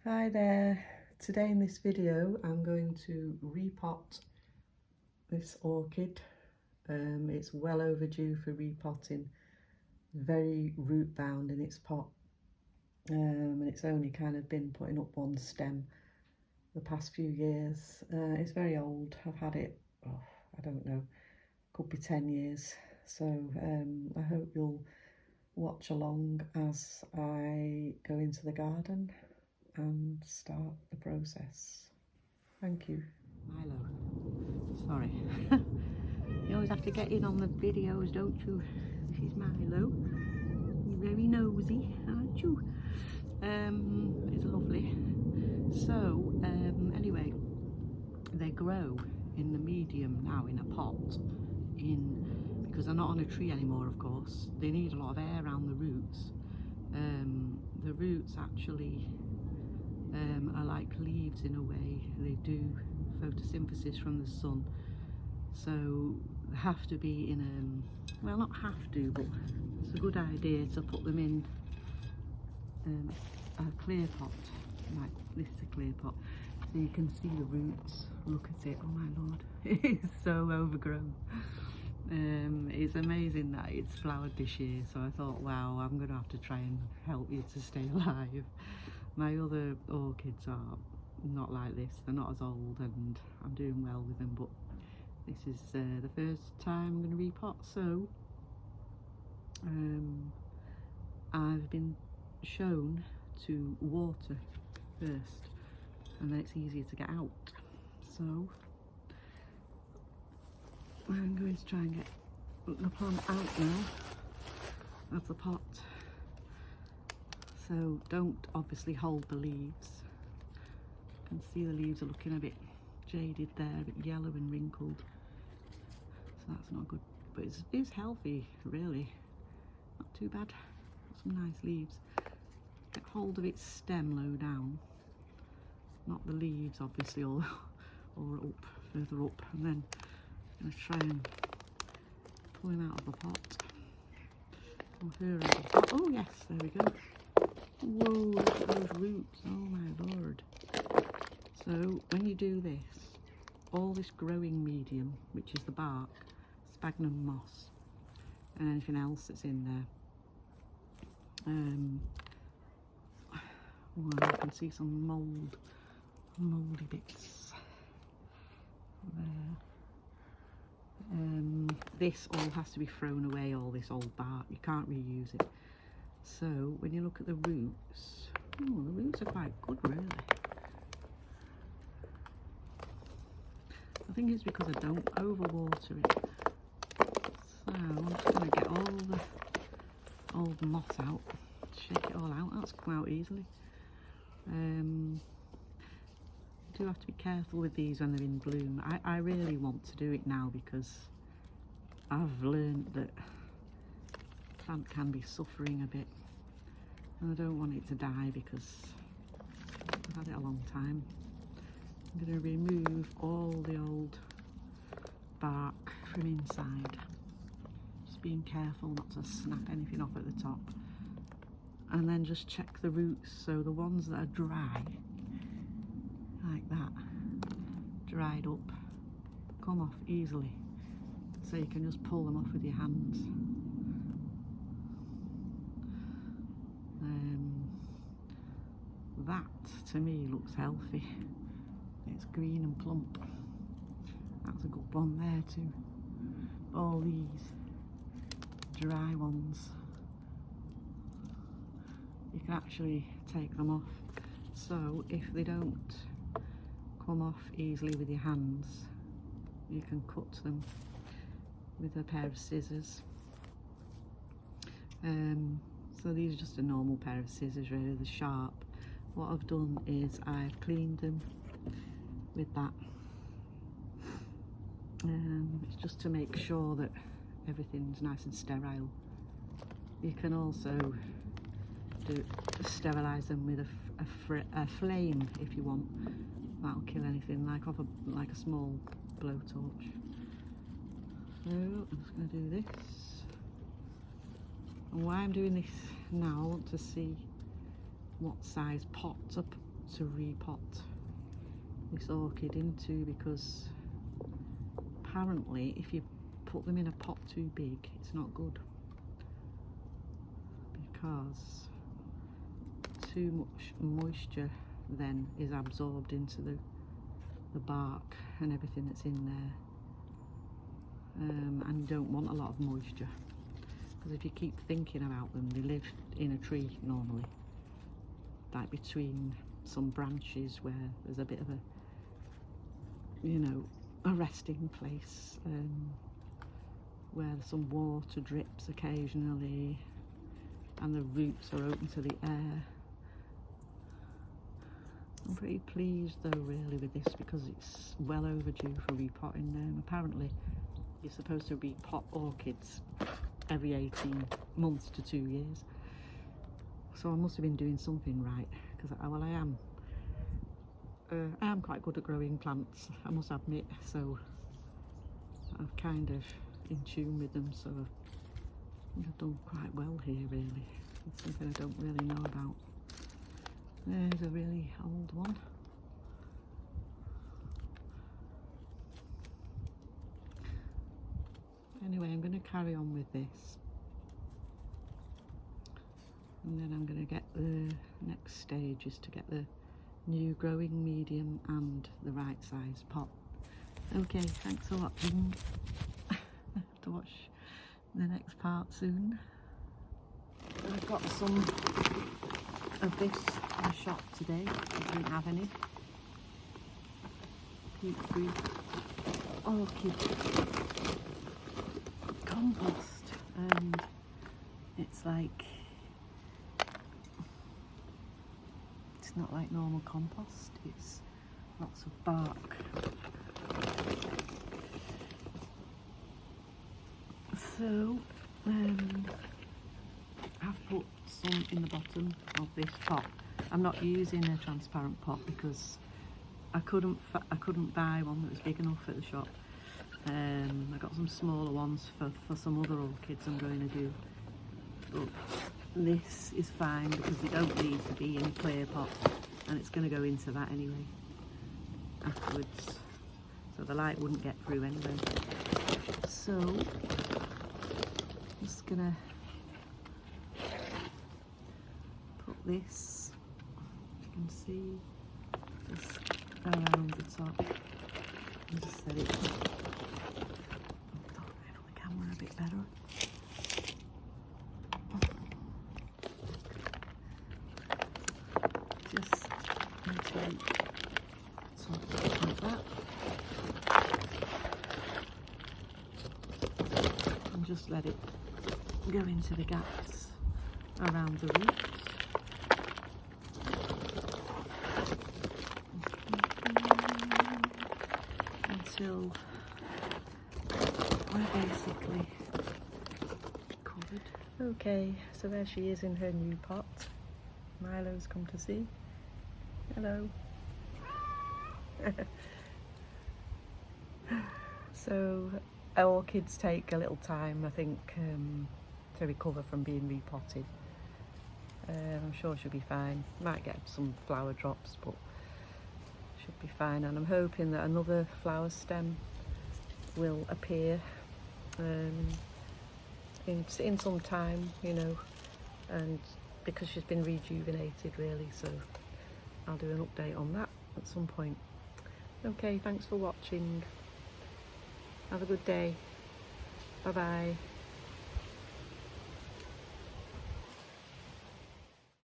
Hi there. Today in this video I'm going to repot this orchid. It's well overdue for repotting, very root bound in its pot, and it's only kind of been putting up one stem the past few years. It's very old. I've had it, I don't know, could be 10 years. So I hope you'll watch along as I go into the garden and start the process. Thank you. Milo, sorry. You always have to get in on the videos, don't you? This is Milo. You're very nosy, aren't you? It's lovely. So, anyway, they grow in the medium now in a pot, because they're not on a tree anymore, of course. They need a lot of air around the roots. The roots actually are like leaves in a way. They do photosynthesis from the sun, so they have to be in well, not have to, but it's a good idea to put them in a clear pot. Like this is a clear pot, so you can see the roots. Look at it, oh my lord, it's so overgrown. It's amazing that it's flowered this year, so I thought, wow, I'm gonna have to try and help you to stay alive. My other orchids are not like this, they're not as old, and I'm doing well with them, but this is the first time I'm going to repot. So I've been shown to water first, and then it's easier to get out. So I'm going to try and get the plant out now of the pot. So don't obviously hold the leaves. You can see the leaves are looking a bit jaded there, a bit yellow and wrinkled. So that's not good, but it's healthy, really. Not too bad. Got some nice leaves. Get hold of its stem low down, not the leaves, obviously, or up, further up, and then I'm going to try and pull him out of the pot. Or her out of the pot. Oh yes, there we go. Whoa, look at those roots, oh my lord. So when you do this, all this growing medium, which is the bark, sphagnum moss, and anything else that's in there, well, you can see some mouldy bits there. This all has to be thrown away, all this old bark, you can't reuse it. So when you look at the roots, oh, the roots are quite good, really. I think it's because I don't overwater it. So I'm just going to get all the moss out, shake it all out. That's come out easily. You do have to be careful with these when they're in bloom. I really want to do it now because I've learned that the plant can be suffering a bit, and I don't want it to die because I've had it a long time. I'm going to remove all the old bark from inside, just being careful not to snap anything off at the top, and then just check the roots. So the ones that are dry, like that, dried up, come off easily, so you can just pull them off with your hands. That to me looks healthy. It's green and plump. That's a good one there too. All these dry ones, you can actually take them off. So if they don't come off easily with your hands, you can cut them with a pair of scissors. So these are just a normal pair of scissors, really, they're sharp. What I've done is I've cleaned them with that. It's just to make sure that everything's nice and sterile. You can also sterilise them with a flame if you want. That'll kill anything, like a small blowtorch. So I'm just going to do this. And why I'm doing this now, I want to see what size pot to repot this orchid into, because apparently if you put them in a pot too big, it's not good, because too much moisture then is absorbed into the bark and everything that's in there, and you don't want a lot of moisture, because if you keep thinking about them, they live in a tree normally, like between some branches where there's a bit of a, you know, a resting place, where some water drips occasionally and the roots are open to the air. I'm pretty pleased though really with this, because it's well overdue for repotting. Apparently you're supposed to repot orchids every 18 months to 2 years, so I must have been doing something right, because I am quite good at growing plants, I must admit, so I'm kind of in tune with them, so I've done quite well here really. It's something I don't really know about. There's a really old one. Anyway, I'm going to carry on with this, and then I'm going to get the next stage is to get the new growing medium and the right size pot. Okay, thanks for watching. Have to watch the next part soon. I've got some of this in the shop today. I didn't have any. Peat-free orchid compost, and it's like, it's not like normal compost, it's lots of bark. So I've put some in the bottom of this pot. I'm not using a transparent pot because I couldn't buy one that was big enough at the shop. I got some smaller ones for some other orchids I'm going to do, but this is fine because they don't need to be in a clear pot, and it's going to go into that anyway afterwards, so the light wouldn't get through anyway. So I'm just gonna put this, as you can see, just around the top and just set it on the camera a bit better. Just into top like that, and just let it go into the gaps around the roots. Until we're basically covered. Okay, so there she is in her new pot. Milo's come to see. Hello. So orchids take a little time, I think, to recover from being repotted. I'm sure she'll be fine. Might get some flower drops, but should be fine. And I'm hoping that another flower stem will appear in some time, you know, and because she's been rejuvenated really, so I'll do an update on that at some point. Okay, thanks for watching. Have a good day. Bye bye.